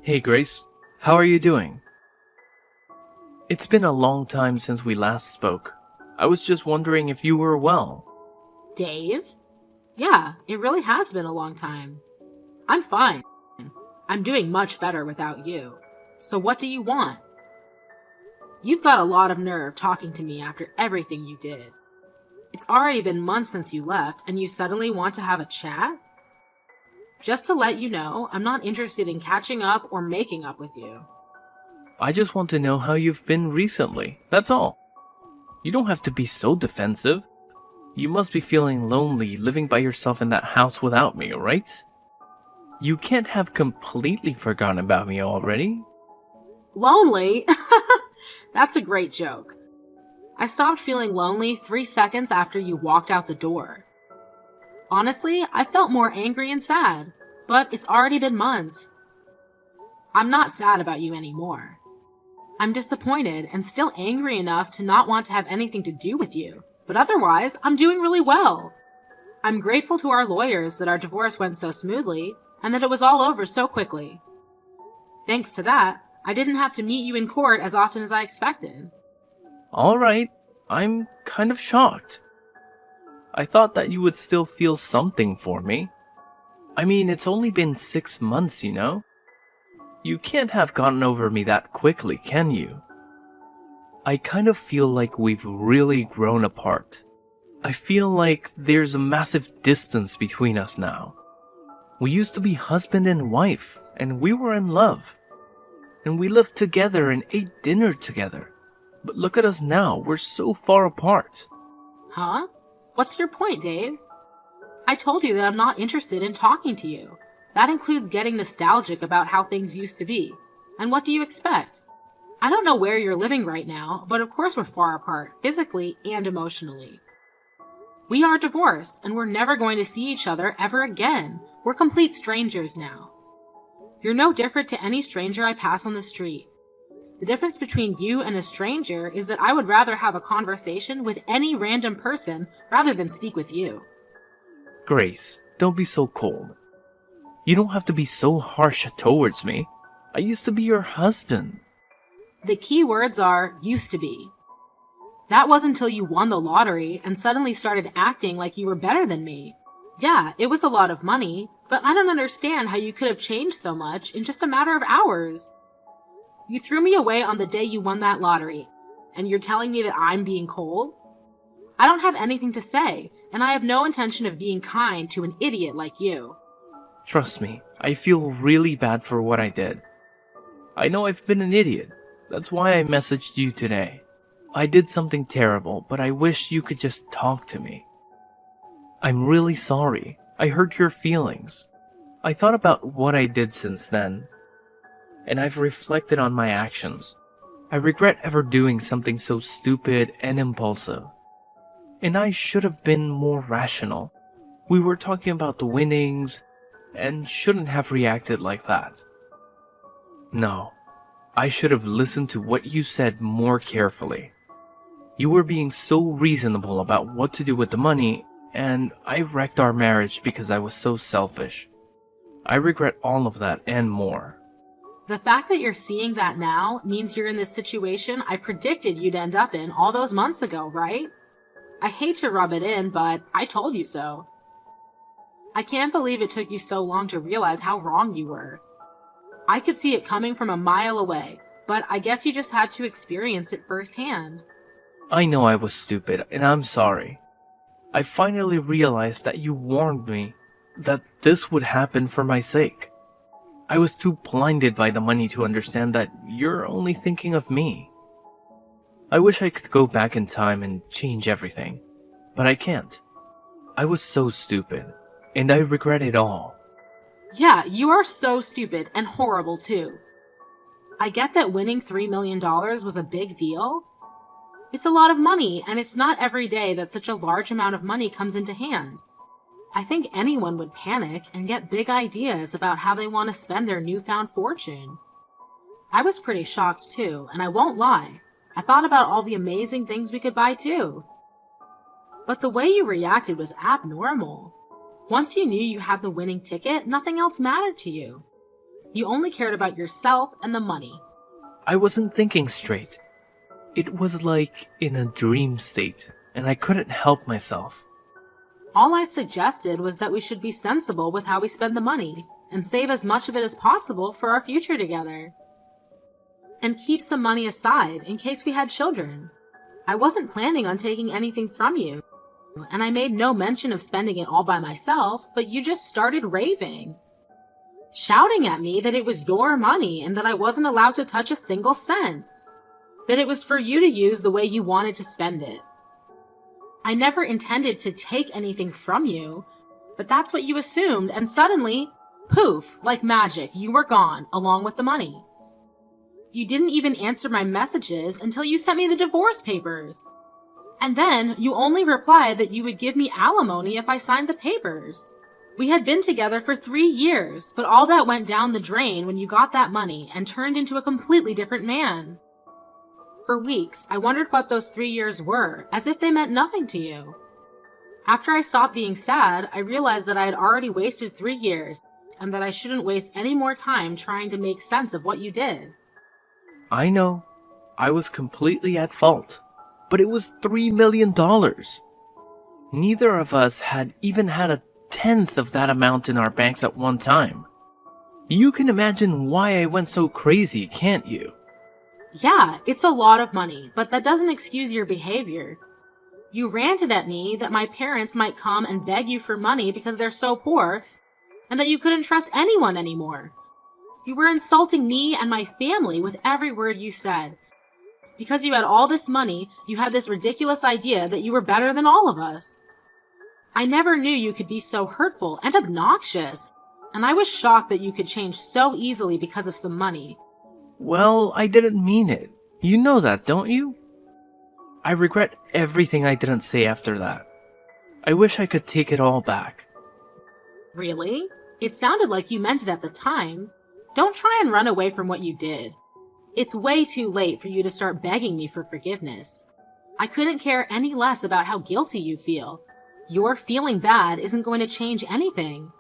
Hey Grace, how are you doing? It's been a long time since we last spoke. I was just wondering if you were well. Dave? Yeah, it really has been a long time. I'm fine. I'm doing much better without you. So what do you want? You've got a lot of nerve talking to me after everything you did. It's already been months since you left, and you suddenly want to have a chat? Just to let you know, I'm not interested in catching up or making up with you. I just want to know how you've been recently, that's all. You don't have to be so defensive. You must be feeling lonely living by yourself in that house without me, right? You can't have completely forgotten about me already. Lonely? That's a great joke. I stopped feeling lonely 3 seconds after you walked out the door. Honestly, I felt more angry and sad, but it's already been months. I'm not sad about you anymore. I'm disappointed and still angry enough to not want to have anything to do with you, but otherwise, I'm doing really well. I'm grateful to our lawyers that our divorce went so smoothly and that it was all over so quickly. Thanks to that, I didn't have to meet you in court as often as I expected. Alright, I'm kind of shocked. I thought that you would still feel something for me. I mean, it's only been 6 months, you know? You can't have gotten over me that quickly, can you? I kind of feel like we've really grown apart. I feel like there's a massive distance between us now. We used to be husband and wife, and we were in love. And we lived together and ate dinner together. But look at us now, we're so far apart. Huh? What's your point, Dave? I told you that I'm not interested in talking to you. That includes getting nostalgic about how things used to be. And what do you expect? I don't know where you're living right now, but of course we're far apart, physically and emotionally. We are divorced, and we're never going to see each other ever again. We're complete strangers now. You're no different to any stranger I pass on the street. The difference between you and a stranger is that I would rather have a conversation with any random person rather than speak with you. Grace, don't be so cold. You don't have to be so harsh towards me. I used to be your husband. The key words are used to be. That was until you won the lottery and suddenly started acting like you were better than me. Yeah, it was a lot of money, but I don't understand how you could have changed so much in just a matter of hours. You threw me away on the day you won that lottery, and you're telling me that I'm being cold? I don't have anything to say, and I have no intention of being kind to an idiot like you. Trust me, I feel really bad for what I did. I know I've been an idiot. That's why I messaged you today. I did something terrible, but I wish you could just talk to me. I'm really sorry. I hurt your feelings. I thought about what I did since then, and I've reflected on my actions. I regret ever doing something so stupid and impulsive. And I should have been more rational. We were talking about the winnings, and shouldn't have reacted like that. No, I should have listened to what you said more carefully. You were being so reasonable about what to do with the money, and I wrecked our marriage because I was so selfish. I regret all of that and more. The fact that you're seeing that now means you're in this situation I predicted you'd end up in all those months ago, right? I hate to rub it in, but I told you so. I can't believe it took you so long to realize how wrong you were. I could see it coming from a mile away, but I guess you just had to experience it firsthand. I know I was stupid, and I'm sorry. I finally realized that you warned me that this would happen for my sake. I was too blinded by the money to understand that you're only thinking of me. I wish I could go back in time and change everything, but I can't. I was so stupid, and I regret it all. Yeah, you are so stupid and horrible too. I get that winning $3 million was a big deal. It's a lot of money, and it's not every day that such a large amount of money comes into hand. I think anyone would panic and get big ideas about how they want to spend their newfound fortune. I was pretty shocked too, and I won't lie. I thought about all the amazing things we could buy too. But the way you reacted was abnormal. Once you knew you had the winning ticket, nothing else mattered to you. You only cared about yourself and the money. I wasn't thinking straight. It was like in a dream state, and I couldn't help myself. All I suggested was that we should be sensible with how we spend the money and save as much of it as possible for our future together. And keep some money aside in case we had children. I wasn't planning on taking anything from you, and I made no mention of spending it all by myself, but you just started raving, shouting at me that it was your money and that I wasn't allowed to touch a single cent, that it was for you to use the way you wanted to spend it. I never intended to take anything from you, but that's what you assumed, and suddenly, poof, like magic, you were gone, along with the money. You didn't even answer my messages until you sent me the divorce papers. And then you only replied that you would give me alimony if I signed the papers. We had been together for 3 years, but all that went down the drain when you got that money and turned into a completely different man. For weeks, I wondered what those 3 years were, as if they meant nothing to you. After I stopped being sad, I realized that I had already wasted 3 years, and that I shouldn't waste any more time trying to make sense of what you did. I know. I was completely at fault. But it was $3 million. Neither of us had even had a tenth of that amount in our banks at one time. You can imagine why I went so crazy, can't you? Yeah, it's a lot of money, but that doesn't excuse your behavior. You ranted at me that my parents might come and beg you for money because they're so poor, and that you couldn't trust anyone anymore. You were insulting me and my family with every word you said. Because you had all this money, you had this ridiculous idea that you were better than all of us. I never knew you could be so hurtful and obnoxious, and I was shocked that you could change so easily because of some money. Well, I didn't mean it. You know that, don't you? I regret everything I didn't say after that. I wish I could take it all back. Really? It sounded like you meant it at the time. Don't try and run away from what you did. It's way too late for you to start begging me for forgiveness. I couldn't care any less about how guilty you feel. Your feeling bad isn't going to change anything.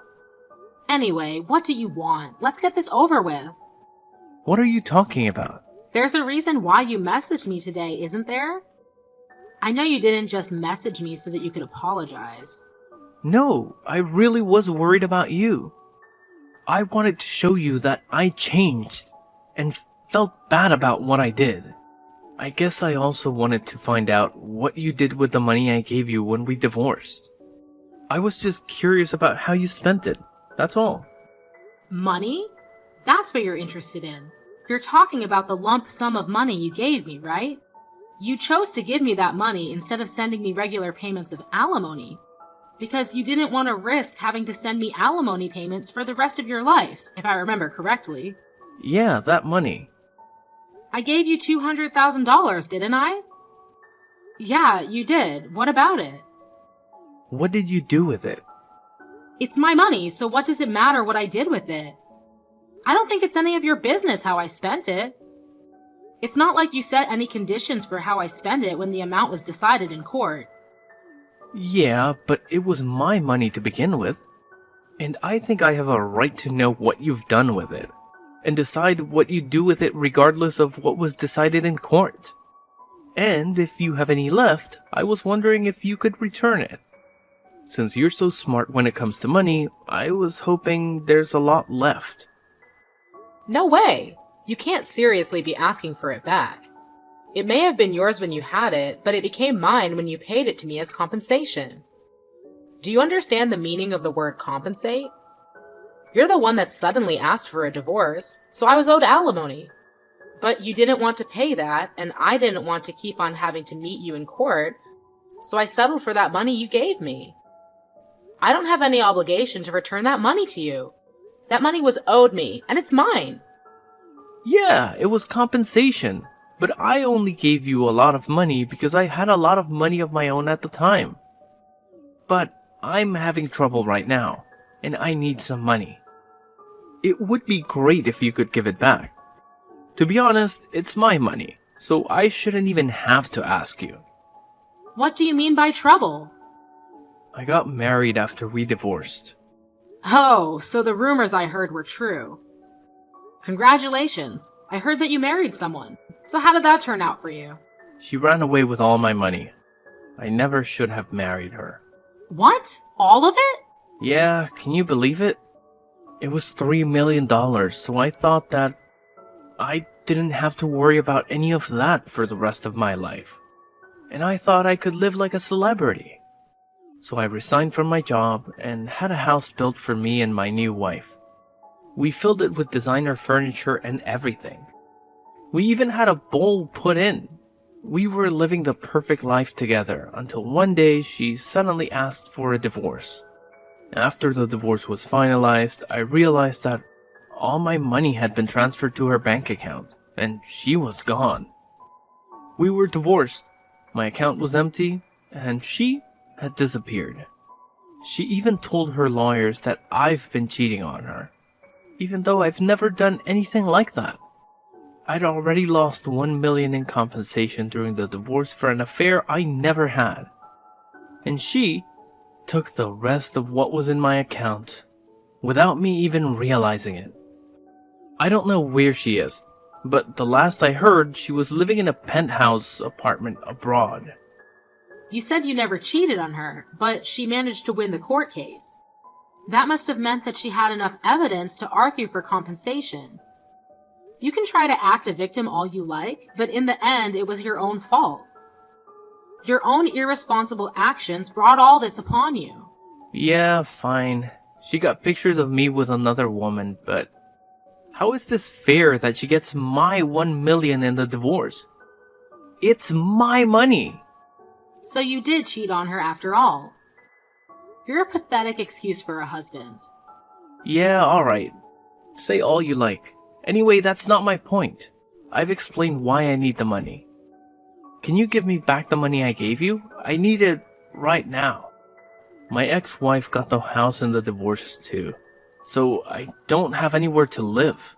Anyway, what do you want? Let's get this over with. What are you talking about? There's a reason why you messaged me today, isn't there? I know you didn't just message me so that you could apologize. No, I really was worried about you. I wanted to show you that I changed and felt bad about what I did. I guess I also wanted to find out what you did with the money I gave you when we divorced. I was just curious about how you spent it, that's all. Money? That's what you're interested in. You're talking about the lump sum of money you gave me, right? You chose to give me that money instead of sending me regular payments of alimony, because you didn't want to risk having to send me alimony payments for the rest of your life, if I remember correctly. Yeah, that money. I gave you $200,000, didn't I? Yeah, you did. What about it? What did you do with it? It's my money, so what does it matter what I did with it? I don't think it's any of your business how I spent it. It's not like you set any conditions for how I spend it when the amount was decided in court. Yeah, but it was my money to begin with. And I think I have a right to know what you've done with it, and decide what you do with it regardless of what was decided in court. And if you have any left, I was wondering if you could return it. Since you're so smart when it comes to money, I was hoping there's a lot left. No way! You can't seriously be asking for it back. It may have been yours when you had it, but it became mine when you paid it to me as compensation. Do you understand the meaning of the word compensate? You're the one that suddenly asked for a divorce, so I was owed alimony. But you didn't want to pay that, and I didn't want to keep on having to meet you in court, so I settled for that money you gave me. I don't have any obligation to return that money to you. That money was owed me, and it's mine. Yeah, it was compensation, but I only gave you a lot of money because I had a lot of money of my own at the time. But I'm having trouble right now, and I need some money. It would be great if you could give it back. To be honest, it's my money, so I shouldn't even have to ask you. What do you mean by trouble? I got married after we divorced. Oh, so the rumors I heard were true. Congratulations. I heard that you married someone. So how did that turn out for you? She ran away with all my money. I never should have married her. What? All of it? Yeah, can you believe it? It was $3 million, so I thought that I didn't have to worry about any of that for the rest of my life. And I thought I could live like a celebrity. So I resigned from my job and had a house built for me and my new wife. We filled it with designer furniture and everything. We even had a bowl put in. We were living the perfect life together until one day she suddenly asked for a divorce. After the divorce was finalized, I realized that all my money had been transferred to her bank account, and she was gone. We were divorced. My account was empty, and she had disappeared. She even told her lawyers that I've been cheating on her, even though I've never done anything like that. I'd already lost $1 million in compensation during the divorce for an affair I never had. And she took the rest of what was in my account without me even realizing it. I don't know where she is, but the last I heard, she was living in a penthouse apartment abroad. You said you never cheated on her, but she managed to win the court case. That must have meant that she had enough evidence to argue for compensation. You can try to act a victim all you like, but in the end, it was your own fault. Your own irresponsible actions brought all this upon you. Yeah, fine. She got pictures of me with another woman, but how is this fair that she gets my $1 million in the divorce? It's my money. So you did cheat on her after all. You're a pathetic excuse for a husband. Yeah, alright. Say all you like. Anyway, that's not my point. I've explained why I need the money. Can you give me back the money I gave you? I need it right now. My ex-wife got the house in the divorce too, so I don't have anywhere to live.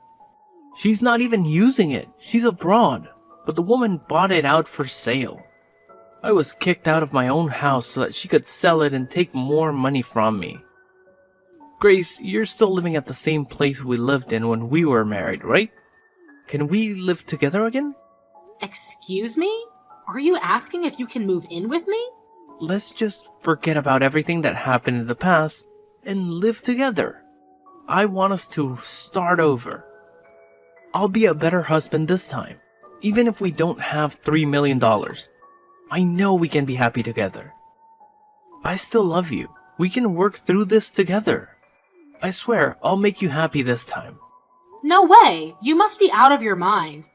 She's not even using it. She's abroad, but the woman bought it out for sale. I was kicked out of my own house so that she could sell it and take more money from me. Grace, you're still living at the same place we lived in when we were married, right? Can we live together again? Excuse me? Are you asking if you can move in with me? Let's just forget about everything that happened in the past and live together. I want us to start over. I'll be a better husband this time, even if we don't have $3 million. I know we can be happy together. I still love you. We can work through this together. I swear, I'll make you happy this time. No way! You must be out of your mind.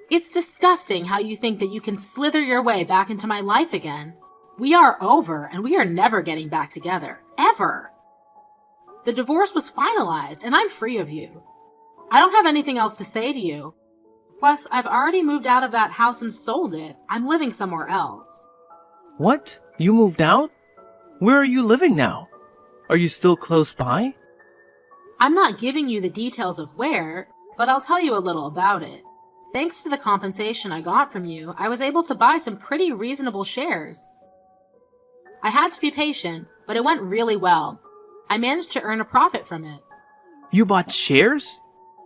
It's disgusting how you think that you can slither your way back into my life again. We are over, and we are never getting back together. Ever! The divorce was finalized, and I'm free of you. I don't have anything else to say to you. Plus, I've already moved out of that house and sold it. I'm living somewhere else. What? You moved out? Where are you living now? Are you still close by? I'm not giving you the details of where, but I'll tell you a little about it. Thanks to the compensation I got from you, I was able to buy some pretty reasonable shares. I had to be patient, but it went really well. I managed to earn a profit from it. You bought shares?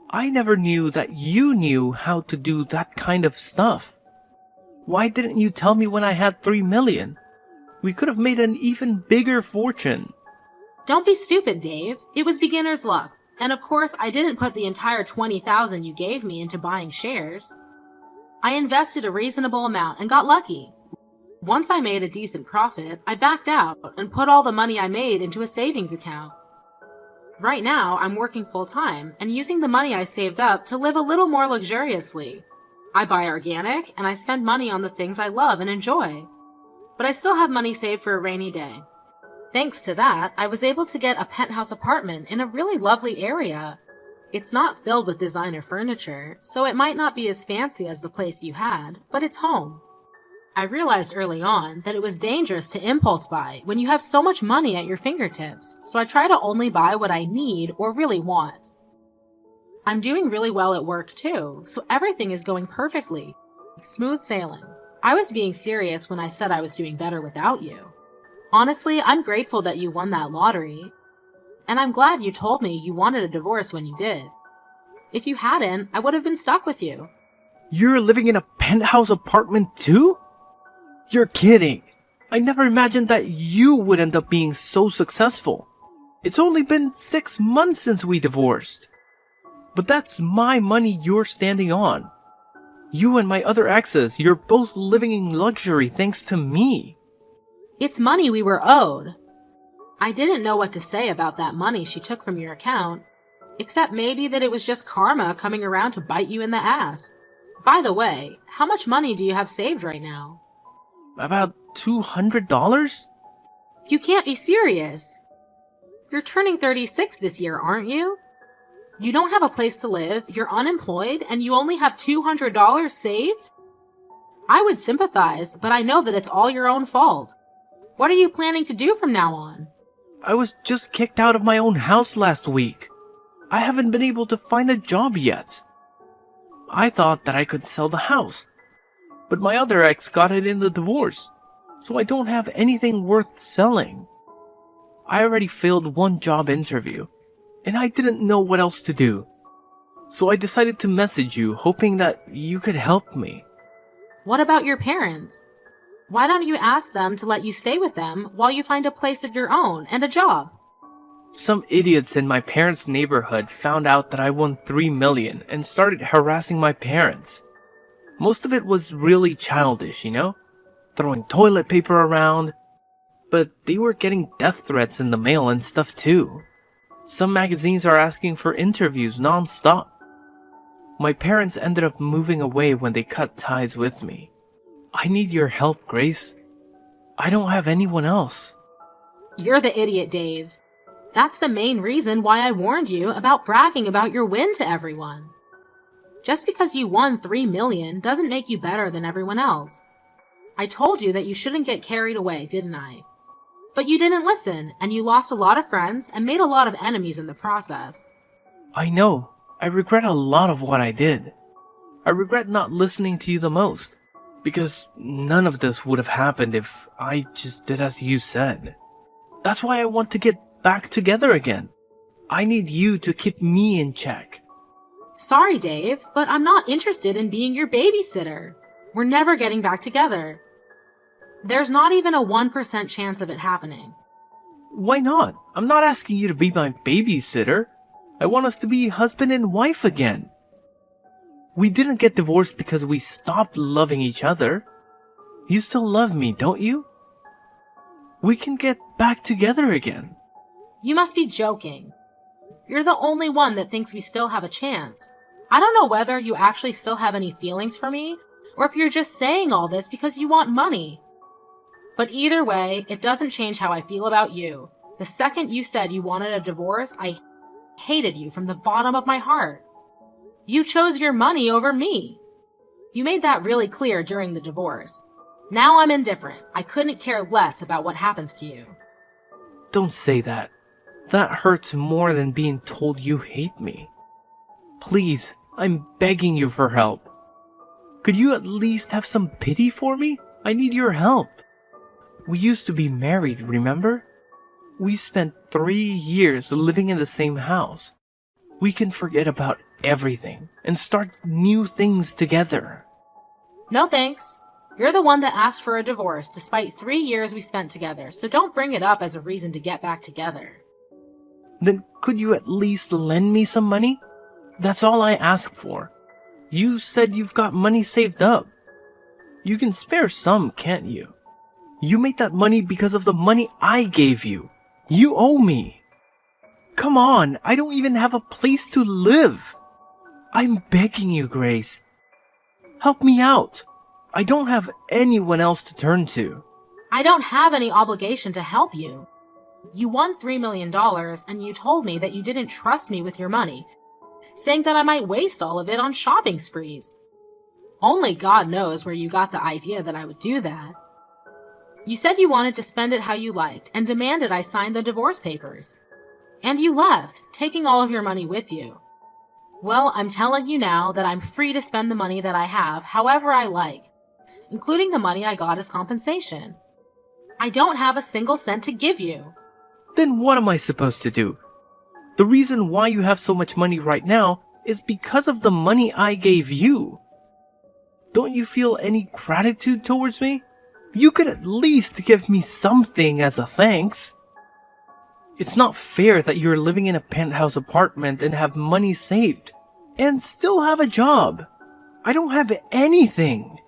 I never knew that you knew how to do that kind of stuff. Why didn't you tell me when I had $3 million? We could have made an even bigger fortune. Don't be stupid, Dave. It was beginner's luck. And of course, I didn't put the entire $20,000 you gave me into buying shares. I invested a reasonable amount and got lucky. Once I made a decent profit, I backed out and put all the money I made into a savings account. Right now, I'm working full-time and using the money I saved up to live a little more luxuriously. I buy organic and I spend money on the things I love and enjoy. But I still have money saved for a rainy day. Thanks to that, I was able to get a penthouse apartment in a really lovely area. It's not filled with designer furniture, so it might not be as fancy as the place you had, but it's home. I realized early on that it was dangerous to impulse buy when you have so much money at your fingertips, so I try to only buy what I need or really want. I'm doing really well at work too, so everything is going perfectly. Smooth sailing. I was being serious when I said I was doing better without you. Honestly, I'm grateful that you won that lottery. And I'm glad you told me you wanted a divorce when you did. If you hadn't, I would have been stuck with you. You're living in a penthouse apartment too? You're kidding. I never imagined that you would end up being so successful. It's only been 6 months since we divorced. But that's my money you're standing on. You and my other exes, you're both living in luxury thanks to me. It's money we were owed. I didn't know what to say about that money she took from your account, except maybe that it was just karma coming around to bite you in the ass. By the way, how much money do you have saved right now? About $200? You can't be serious. You're turning 36 this year, aren't you? You don't have a place to live, you're unemployed, and you only have $200 saved? I would sympathize, but I know that it's all your own fault. What are you planning to do from now on? I was just kicked out of my own house last week. I haven't been able to find a job yet. I thought that I could sell the house, but my other ex got it in the divorce, so I don't have anything worth selling. I already failed one job interview, and I didn't know what else to do. So I decided to message you, hoping that you could help me. What about your parents? Why don't you ask them to let you stay with them while you find a place of your own and a job? Some idiots in my parents' neighborhood found out that I won $3 million and started harassing my parents. Most of it was really childish, you know? Throwing toilet paper around. But they were getting death threats in the mail and stuff too. Some magazines are asking for interviews non-stop. My parents ended up moving away when they cut ties with me. I need your help, Grace. I don't have anyone else. You're the idiot, Dave. That's the main reason why I warned you about bragging about your win to everyone. Just because you won $3 million doesn't make you better than everyone else. I told you that you shouldn't get carried away, didn't I? But you didn't listen, and you lost a lot of friends and made a lot of enemies in the process. I know. I regret a lot of what I did. I regret not listening to you the most, because none of this would have happened if I just did as you said. That's why I want to get back together again. I need you to keep me in check. Sorry, Dave, but I'm not interested in being your babysitter. We're never getting back together. There's not even a 1% chance of it happening. Why not? I'm not asking you to be my babysitter. I want us to be husband and wife again. We didn't get divorced because we stopped loving each other. You still love me, don't you? We can get back together again. You must be joking. You're the only one that thinks we still have a chance. I don't know whether you actually still have any feelings for me, or if you're just saying all this because you want money. But either way, it doesn't change how I feel about you. The second you said you wanted a divorce, I hated you from the bottom of my heart. You chose your money over me. You made that really clear during the divorce. Now I'm indifferent. I couldn't care less about what happens to you. Don't say that. That hurts more than being told you hate me. Please, I'm begging you for help. Could you at least have some pity for me? I need your help. We used to be married, remember? We spent 3 years living in the same house. We can forget about everything and start new things together. No thanks. You're the one that asked for a divorce despite 3 years we spent together, so don't bring it up as a reason to get back together. Then could you at least lend me some money? That's all I ask for. You said you've got money saved up. You can spare some, can't you? You made that money because of the money I gave you. You owe me. Come on, I don't even have a place to live. I'm begging you, Grace. Help me out. I don't have anyone else to turn to. I don't have any obligation to help you. You won $3 million, and you told me that you didn't trust me with your money, saying that I might waste all of it on shopping sprees. Only God knows where you got the idea that I would do that. You said you wanted to spend it how you liked and demanded I sign the divorce papers. And you left, taking all of your money with you. Well, I'm telling you now that I'm free to spend the money that I have however I like, including the money I got as compensation. I don't have a single cent to give you. Then what am I supposed to do? The reason why you have so much money right now is because of the money I gave you. Don't you feel any gratitude towards me? You could at least give me something as a thanks. It's not fair that you're living in a penthouse apartment and have money saved, and still have a job. I don't have anything.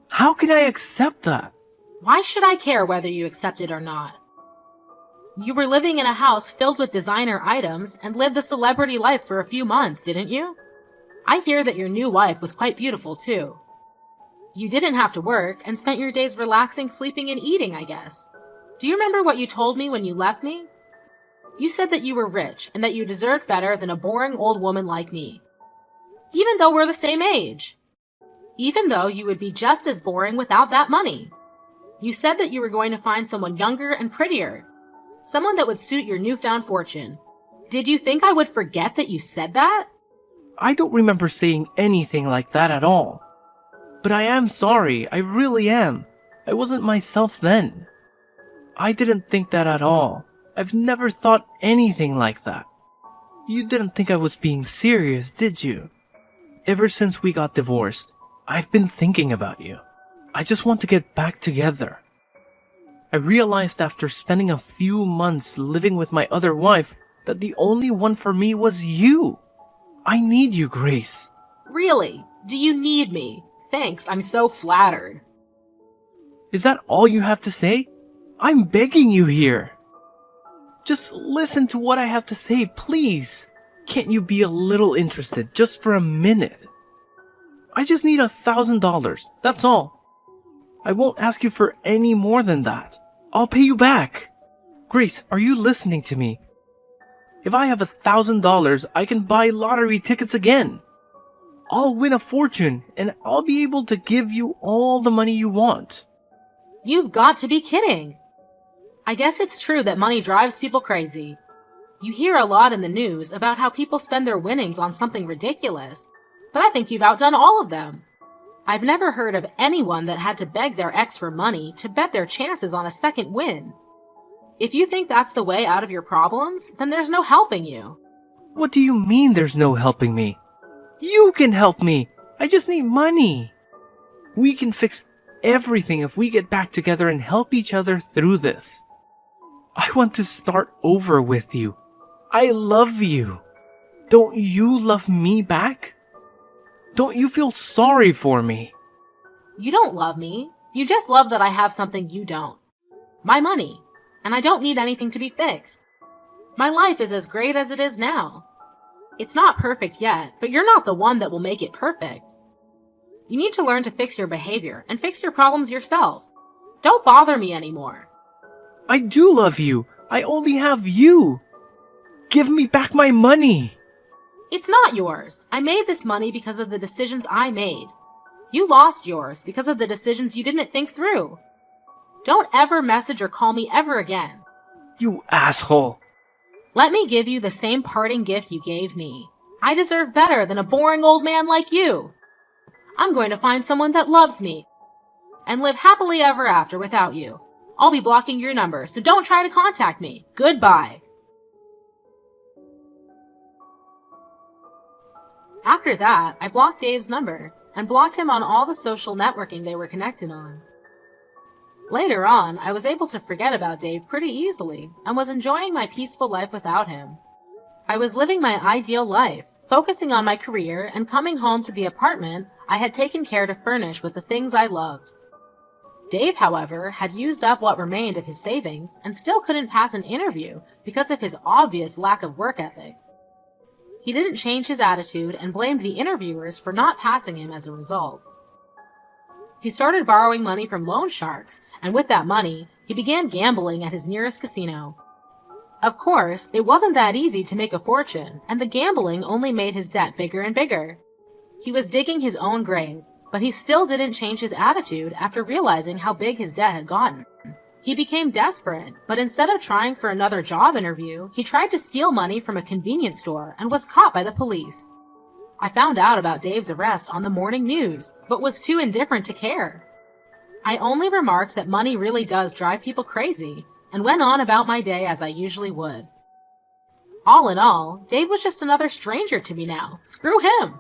How can I accept that? Why should I care whether you accept it or not? You were living in a house filled with designer items and lived the celebrity life for a few months, didn't you? I hear that your new wife was quite beautiful too. You didn't have to work and spent your days relaxing, sleeping, and eating, I guess. Do you remember what you told me when you left me? You said that you were rich and that you deserved better than a boring old woman like me. Even though we're the same age. Even though you would be just as boring without that money. You said that you were going to find someone younger and prettier. Someone that would suit your newfound fortune. Did you think I would forget that you said that? I don't remember saying anything like that at all. But I am sorry, I really am. I wasn't myself then. I didn't think that at all. I've never thought anything like that. You didn't think I was being serious, did you? Ever since we got divorced, I've been thinking about you. I just want to get back together. I realized after spending a few months living with my other wife that the only one for me was you. I need you, Grace. Really? Do you need me? Thanks, I'm so flattered. Is that all you have to say? I'm begging you here. Just listen to what I have to say, please. Can't you be a little interested just for a minute? I just need $1,000, that's all. I won't ask you for any more than that. I'll pay you back. Grace, are you listening to me? If I have $1,000, I can buy lottery tickets again. I'll win a fortune, and I'll be able to give you all the money you want. You've got to be kidding. I guess it's true that money drives people crazy. You hear a lot in the news about how people spend their winnings on something ridiculous, but I think you've outdone all of them. I've never heard of anyone that had to beg their ex for money to bet their chances on a second win. If you think that's the way out of your problems, then there's no helping you. What do you mean there's no helping me? You can help me. I just need money. We can fix everything if we get back together and help each other through this. I want to start over with you. I love you. Don't you love me back? Don't you feel sorry for me? You don't love me. You just love that I have something you don't. My money. And I don't need anything to be fixed. My life is as great as it is now. It's not perfect yet, but you're not the one that will make it perfect. You need to learn to fix your behavior and fix your problems yourself. Don't bother me anymore. I do love you. I only have you. Give me back my money. It's not yours. I made this money because of the decisions I made. You lost yours because of the decisions you didn't think through. Don't ever message or call me ever again. You asshole. Let me give you the same parting gift you gave me. I deserve better than a boring old man like you. I'm going to find someone that loves me and live happily ever after without you. I'll be blocking your number, so don't try to contact me. Goodbye. After that, I blocked Dave's number and blocked him on all the social networking they were connected on. Later on, I was able to forget about Dave pretty easily and was enjoying my peaceful life without him. I was living my ideal life, focusing on my career and coming home to the apartment I had taken care to furnish with the things I loved. Dave, however, had used up what remained of his savings and still couldn't pass an interview because of his obvious lack of work ethic. He didn't change his attitude and blamed the interviewers for not passing him as a result. He started borrowing money from loan sharks, and with that money, he began gambling at his nearest casino. Of course, it wasn't that easy to make a fortune, and the gambling only made his debt bigger and bigger. He was digging his own grave, but he still didn't change his attitude after realizing how big his debt had gotten. He became desperate, but instead of trying for another job interview, he tried to steal money from a convenience store and was caught by the police. I found out about Dave's arrest on the morning news, but was too indifferent to care. I only remarked that money really does drive people crazy, and went on about my day as I usually would. All in all, Dave was just another stranger to me now. Screw him.